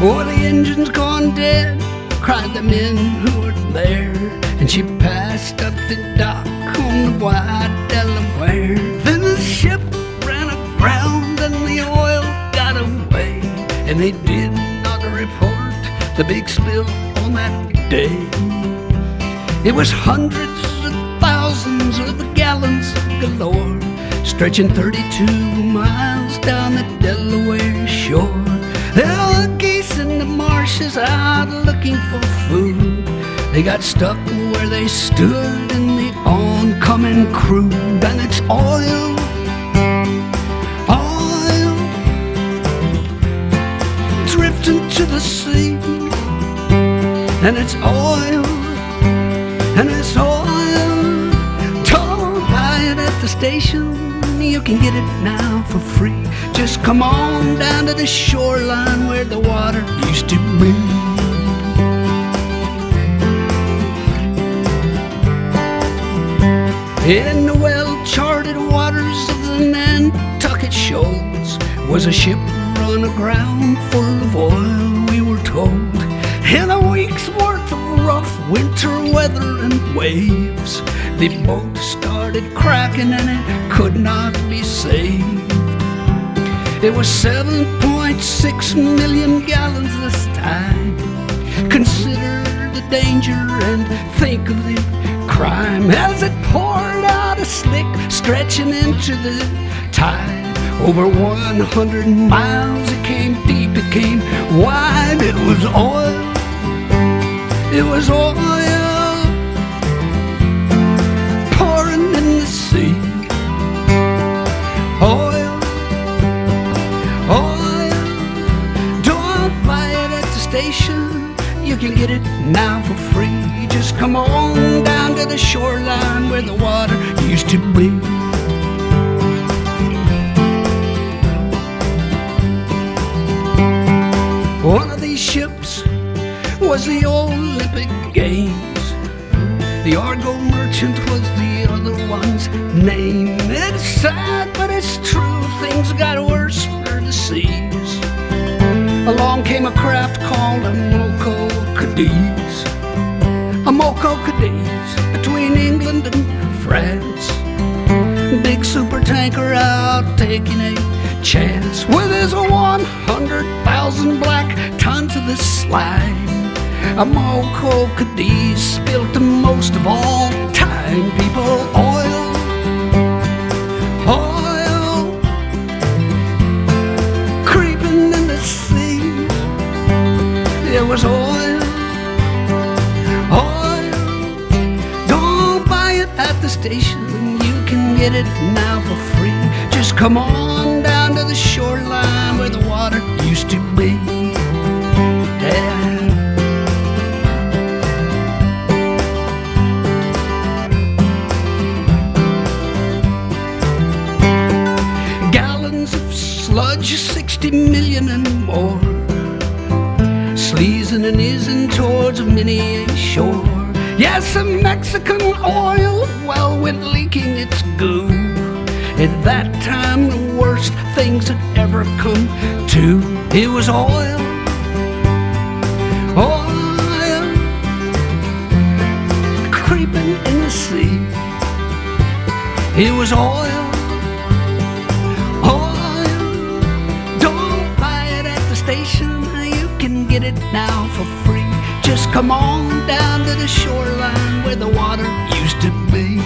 Oh, the engine's gone dead, cried the men who were there. And she passed up the dock on the wide Delaware. Then the ship ran aground and the oil got away. And they did not report the big spill on that day. It was hundreds of thousands of gallons galore, stretching 32 miles down the Delaware shore. There were geese in the marshes out looking for food. They got stuck where they stood in the oncoming crude. And it's oil, oil, drifting to the sea. And it's oil, and it's oil. Don't buy it at the station, you can get it now for free. Just come on down to the shoreline where the water used to be. In the well-charted waters of the Nantucket shoals was a ship run aground full of oil, we were told. In a week's worth of rough winter weather and waves, the boat started cracking and it could not be saved. It was 7.6 million gallons this time. Consider the danger and think of the crime as it poured out a slick, stretching into the tide. Over 100 miles, it came deep, it came wide. It was oil, it was oil, pouring in the sea. Oil, oil, don't buy it at the station, you can get it now for free. Just come on down to the shoreline where the water used to be. One of these ships was the Olympic Games. The Argo Merchant was the other one's name. It's sad, but it's true, things got worse for the seas. Along came a craft called a Moco Cadiz. A Moco Cadiz between England and France. Big super tanker out taking a chance with his 100,000 black tons of the slime. A Moco Cadiz spilled the most of all time. People, oil, oil, creeping in the sea. It was oil, oil. Don't buy it at the station, you can get it now for free. Just come on down to the shoreline where the water used to be. Yeah. Gallons of sludge, 60 million and more, sleazing and easing towards many a shore. Yes, a Mexican oil well went leaking its goo. At that time, the worst things had ever come to. It was oil, oil, creeping in the sea. It was oil, oil. Don't buy it at the station, you can get it now for free. Just come on down to the shoreline where the water used to be.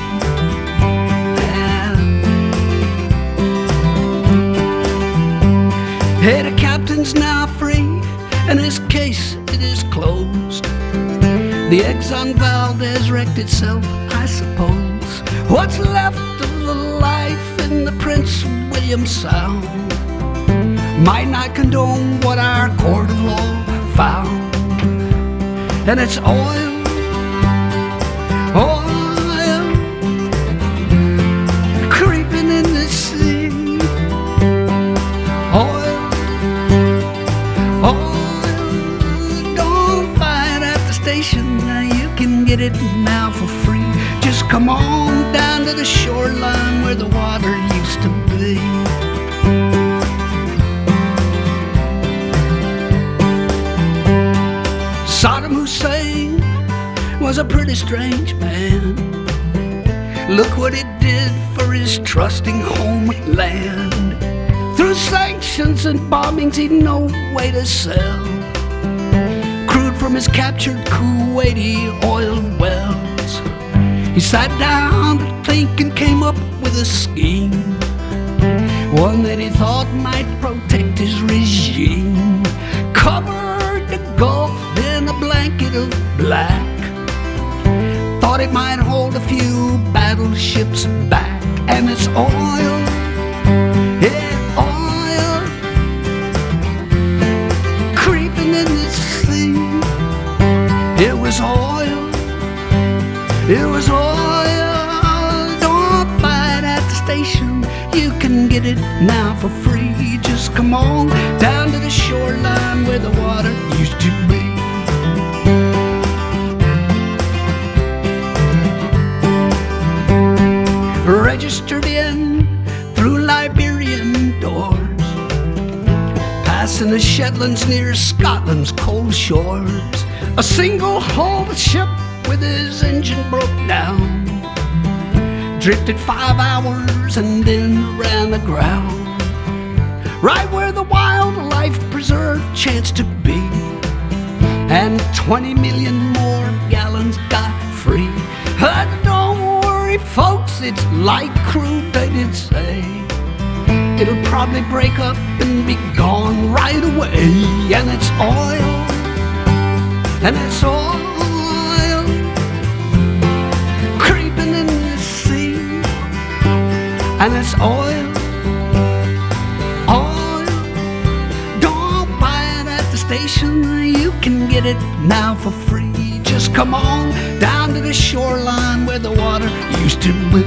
Hey, the captain's now free, and his case, it is closed. The Exxon Valdez wrecked itself, I suppose. What's left of the life in the Prince William Sound might not condone what our court of law found. And it's oil, oil, creeping in the sea. Oil, oil, don't buy it at the station, you can get it now for free. Just come on down to the shoreline where the water used to be. was a pretty strange man. Look what it did for his trusting homeland. Through sanctions and bombings he'd no way to sell crude from his captured Kuwaiti oil wells. He sat down to think and came up with a scheme, one that he thought might protect his regime. Covered the Gulf in a blanket of black, thought it might hold a few battleships back. And it's oil, yeah, oil, creeping in the sea. It was oil, it was oil. Don't buy it at the station, you can get it now for free. Just come on down to the shoreline where the water used to be. Registered in through Liberian doors, passing the Shetlands near Scotland's cold shores. A single-hulled ship with his engine broke down, drifted 5 hours and then ran aground, right where the wildlife preserve chanced to be, and 20 million more gallons got free. Don't worry, folks, it's light crude, they did say. It'll probably break up and be gone right away. And it's oil, and it's oil, creeping in the sea. And it's oil, oil. Don't buy it at the station, you can get it now for free. Just come on down to the shoreline where the water used to be.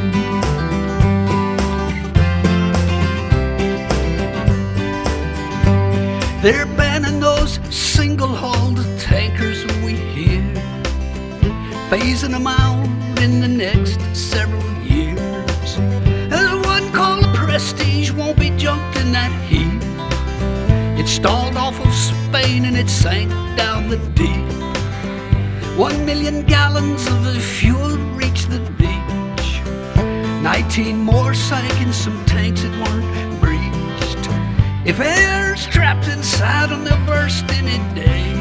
They're banning those single-hulled tankers we hear, phasing them out in the next several years. There's one called the Prestige, won't be junked in that heat. It stalled off of Spain and it sank down the deep. 1 million gallons of the fuel reached the beach. 19 more sank in some tanks that weren't breached. If air's trapped inside them, they'll burst any day.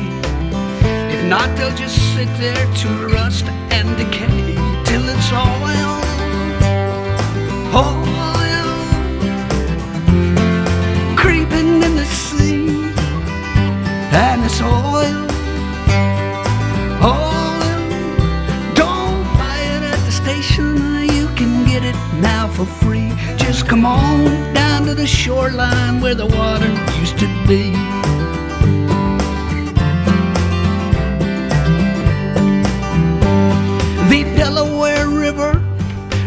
If not, they'll just sit there to rust and decay till it's oil, oil, creeping in the sea. And it's oil, oil. Don't buy it at the station, you can get it now for free. Just come on down to the shoreline where the water used to be. The Delaware River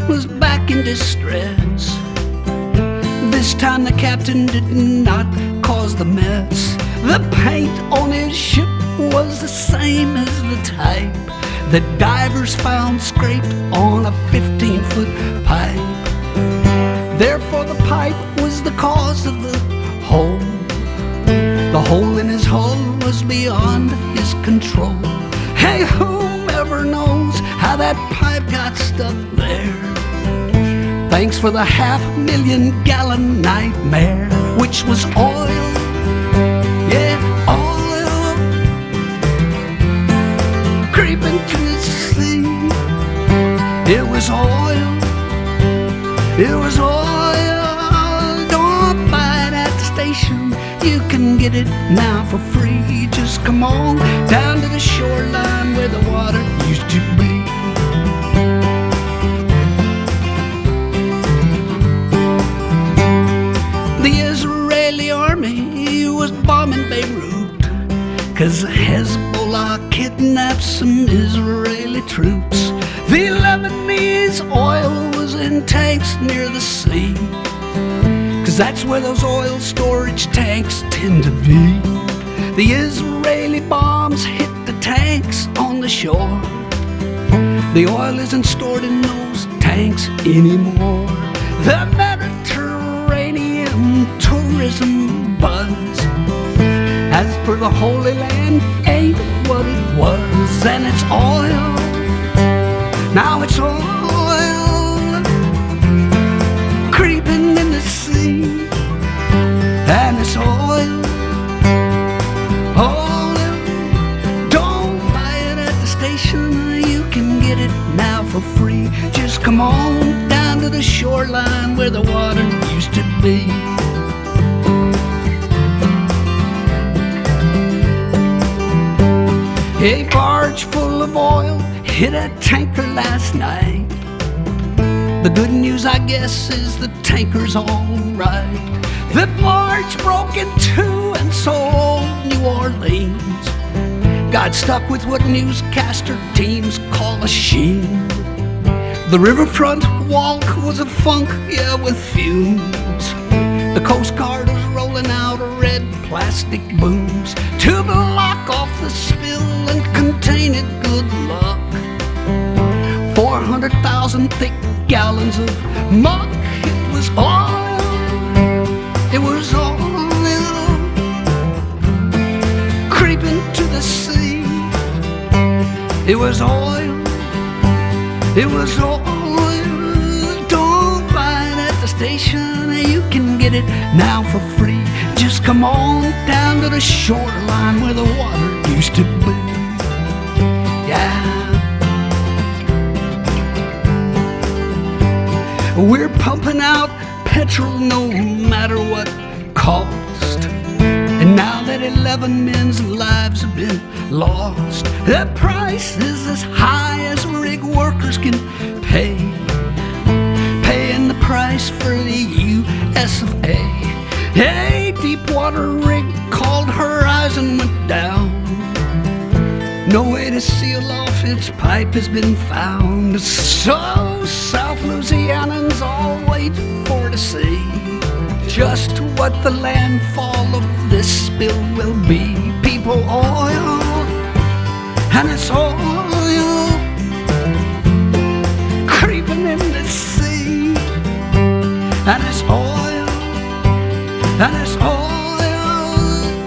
was back in distress. This time the captain did not cause the mess. The paint on his ship was the same as the type that divers found scraped on a 15-foot pipe. Therefore the pipe was the cause of the hole. The hole in his hull was beyond his control. Hey, whomever knows how that pipe got stuck there? Thanks for the 500,000 gallon nightmare, which was oil, yeah, oil, creeping to the sea. It was oil, it was oil. Don't buy it at the station, you can get it now for free. Just come on down to the shoreline where the water used to be. The Israeli army was bombing Beirut 'cause Hezbollah kidnapped some Israeli troops. The Lebanese oil was in tanks near the sea, 'cause that's where those oil storage tanks tend to be. The Israeli bombs hit the tanks on the shore. The oil isn't stored in those tanks anymore. The Mediterranean tourism buzz, as per the Holy Land, ain't what it was. And it's oil, Now it's oil creeping in the sea, and it's oil. Don't buy it at the station. You can get it now for free. Just come on down to the shoreline where the water used to be. A barge full of oil hit a tanker last night. The good news, I guess, is the tanker's all right. The barge broke in two, and so old New Orleans got stuck with what newscaster teams call a sheen. The riverfront walk was a funk, yeah, with fumes. The Coast Guard was rolling out red plastic booms to block off the spill and contain it. Good luck. 400,000 thick gallons of muck. It was oil. It was oil creeping to the sea. It was oil. It was oil. Don't buy it at the station. You can get it now for free. Just come on down to the shoreline where the water used to be. Yeah. We're pumping out petrol no matter what cost. And now that 11 men's lives have been lost, the price is as high as rig workers can pay. Paying the price for the US of A. A deepwater rig called Horizon went down. No way to seal off its pipe has been found. So South Louisianans all wait for to see just what the landfall of this spill will be. People, oil, and it's oil creeping in the sea, and it's oil, and it's oil.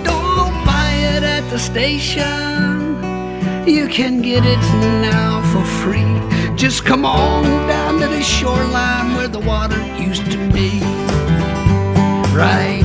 Don't buy it at the station. You can get it now for free. Just come on down to the shoreline where the water used to be. Right.